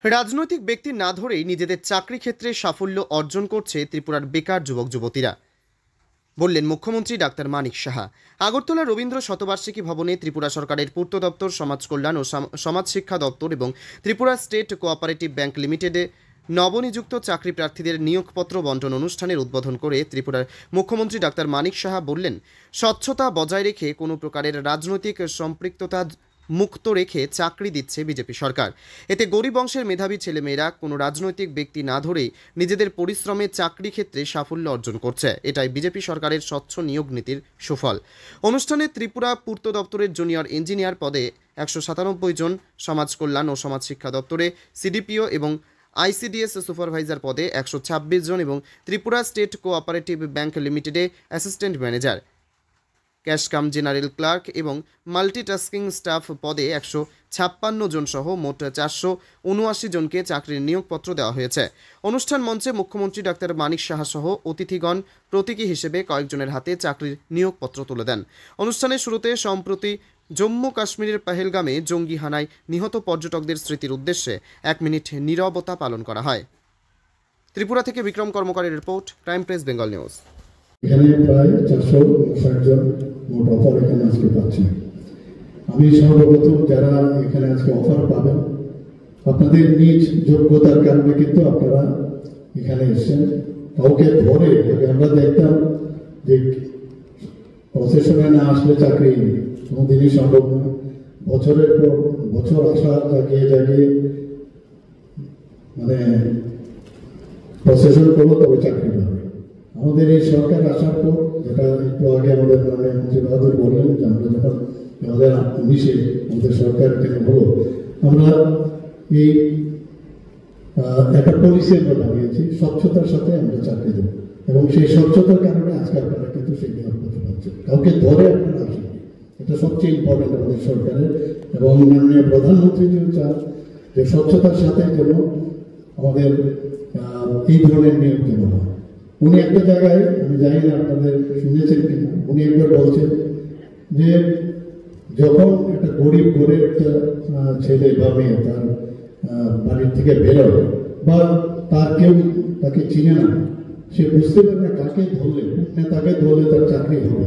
রাজনৈতিক ব্যক্তি না ধরেই নিজেদের চাকরি ক্ষেত্রে সাফল্য অর্জন করছে ত্রিপুরার বেকার যুবক যুবতীরা, বললেন মুখ্যমন্ত্রী ডাক্তার মানিক সাহা। আগরতলা রবীন্দ্র শতবার্ষিকী ভবনে ত্রিপুরা সরকারের পূর্ত দপ্তর, সমাজ কল্যাণ ও সমাজ শিক্ষা দপ্তর এবং ত্রিপুরা স্টেট কোঅপারেটিভ ব্যাংক লিমিটেডে নবনিযুক্ত চাকরি প্রার্থীদের নিয়োগপত্র বন্টন অনুষ্ঠানের উদ্বোধন করে ত্রিপুরার মুখ্যমন্ত্রী ডাক্তার মানিক সাহা বললেন, স্বচ্ছতা বজায় রেখে কোনো প্রকারের রাজনৈতিক সম্পৃক্ততা মুক্ত রেখে চাকরি দিচ্ছে বিজেপি সরকার। এতে গরিব বংশের মেধাবী ছেলেমেয়েরা কোনো রাজনৈতিক ব্যক্তি না ধরেই নিজেদের পরিশ্রমে চাকরি ক্ষেত্রে সাফল্য অর্জন করছে। এটাই বিজেপি সরকারের স্বচ্ছ নিয়োগ নীতির সুফল। অনুষ্ঠানে ত্রিপুরা পূর্ত দপ্তরের জুনিয়র ইঞ্জিনিয়ার পদে 197 জন, সমাজ কল্যাণ ও সমাজ শিক্ষা দপ্তরে সিডিপিও এবং আইসিডিএস সুপারভাইজার পদে 126 জন এবং ত্রিপুরা স্টেট কোঅপারেটিভ ব্যাংক লিমিটেডে অ্যাসিস্ট্যান্ট ম্যানেজার, ক্যাশ কাম জেনারেল ক্লার্ক এবং মাল্টিটাস্কিং স্টাফ পদে 156 জন সহ মোট 479 জনকে চাকরির নিয়োগপত্র দেওয়া হয়েছে। অনুষ্ঠান মঞ্চে মুখ্যমন্ত্রী ডাক্তার মানিক সাহা সহ অতিথিগণ প্রতীকী হিসেবে কয়েকজনের হাতে চাকরির নিয়োগপত্র তুলে দেন। অনুষ্ঠানের শুরুতে সম্প্রতি জম্মু কাশ্মীরের পহেলগামে জঙ্গি হানায় নিহত পর্যটকদের স্মৃতির উদ্দেশ্যে 1 মিনিট নীরবতা পালন করা হয়। ত্রিপুরা থেকে বিক্রম কর্মকারের report, crime press Bengal news. এখানে প্রায় 460 জন মোট অফার এখানে আজকে পাচ্ছি। আমি সর্বপ্রথম যারা এখানে আজকে অফার পাবেন, আপনাদের নিজ যোগ্যতার কারণে কিন্তু আপনারা এখানে এসেছেন। কাউকে ধরে আমরা দেখতাম যে প্রসেশনে না আসলে চাকরি কোনোদিনই সম্ভব না। বছরের পর বছর আশা জাগিয়ে জাগিয়ে মানে প্রসেশন করবো তবে চাকরি পাবে। আমাদের এই সরকার আসার পর, যেটা একটু আগে আমাদের মাননীয় মন্ত্রী বাহাদুর বললেন, যে আমরা যখন 2019-এ আমাদের সরকার এখানে হলো, আমরা এই একটা পলিসি আমরা লাগিয়েছি, স্বচ্ছতার সাথে আমরা চাকরি দেব, এবং সেই স্বচ্ছতার কারণে আজকে আপনারা কিন্তু সেই নিয়োগপত্র পাচ্ছেন। কাউকে ধরে আপনারা আসেন, এটা সবচেয়ে ইম্পর্টেন্ট আমাদের সরকারের। এবং মাননীয় প্রধানমন্ত্রী চান যে স্বচ্ছতার সাথে যেন আমাদের এই ধরনের নিয়োগ দেওয়া হয়। উনি একটা জায়গায়, আমি জানি না আপনাদের শুনেছেন কিনা, উনি একবার বলছেন যে যখন একটা গরিব ঘরের একটা ছেলে বা মেয়ে তার বাড়ির থেকে বেরোয় বা তার কেউ তাকে চিনে না, সে বুঝতে পারে না কাকে ধরলে, তাকে ধরলে তার চাকরি হবে।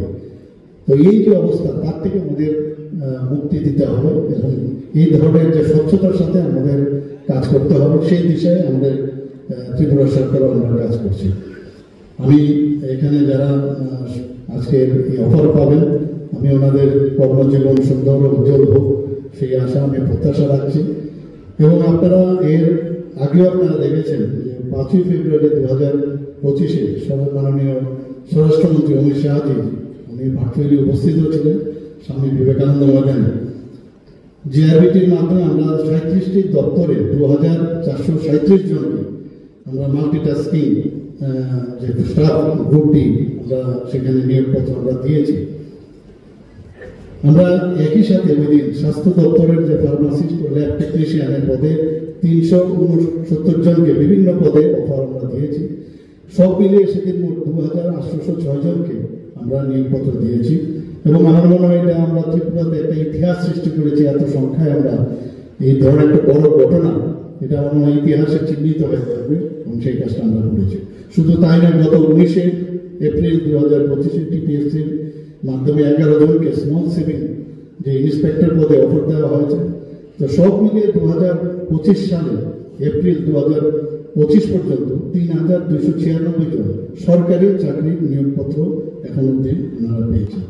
তো এই যে অবস্থা, তার থেকে আমাদের মুক্তি দিতে হবে এবং এই ধরনের যে স্বচ্ছতার সাথে আমাদের কাজ করতে হবে, সেই দিশায় আমাদের ত্রিপুরা সরকারও আমরা কাজ করছি। আমি এখানে যারা আজকের এই অফার পাবেন, আমি ওনাদের কর্মজীবন সুন্দর ও উজ্জ্বল হোক সেই আশা আমি প্রত্যাশা রাখছি। এবং আপনারা এর আগেও আপনারা দেখেছেন যে 5ই ফেব্রুয়ারি 2025-এ মাননীয় স্বরাষ্ট্রমন্ত্রী অমিত শাহজি উনি ভার্চুয়ালি উপস্থিত ছিলেন স্বামী বিবেকানন্দ ময়দানে। জিআরবিটির মাধ্যমে আমরা 37টি দপ্তরে 2437 জনকে আমরা মাল্টিটাস্কিং যে স্টাফ গ্রুপটি আমরা সেখানে নিয়োগপত্র আমরা দিয়েছি। আমরা একই সাথে ওই দিন স্বাস্থ্য দপ্তরের যে ফার্মাসিস্ট ও ল্যাব টেকনিশিয়ানের পদে 369 জনকে বিভিন্ন পদে অফার আমরা দিয়েছি। সব মিলিয়ে সেদিন মোট 2806 জনকে আমরা নিয়োগপত্র দিয়েছি। এবং আমার মনে হয় এটা আমরা ত্রিপুরাতে একটা ইতিহাস সৃষ্টি করেছি। এত সংখ্যায় আমরা এই ধরনের একটা বড় ঘটনা, এটা আমার মনে হয় ইতিহাসে চিহ্নিত হয়ে থাকবে এবং সেই কাজটা আমরা করেছি। শুধু তাই না, গত 19 এপ্রিল 2025-এ টিপিএসসির মাধ্যমে 11 জনকে স্মল সেভিং যে ইন্সপেক্টর পদে অফার দেওয়া হয়েছে। তো সব মিলিয়ে 2025 সালে এপ্রিল 2025 পর্যন্ত 3296 জন সরকারি চাকরির নিয়োগপত্র এখন অব্দি ওনারা পেয়েছেন।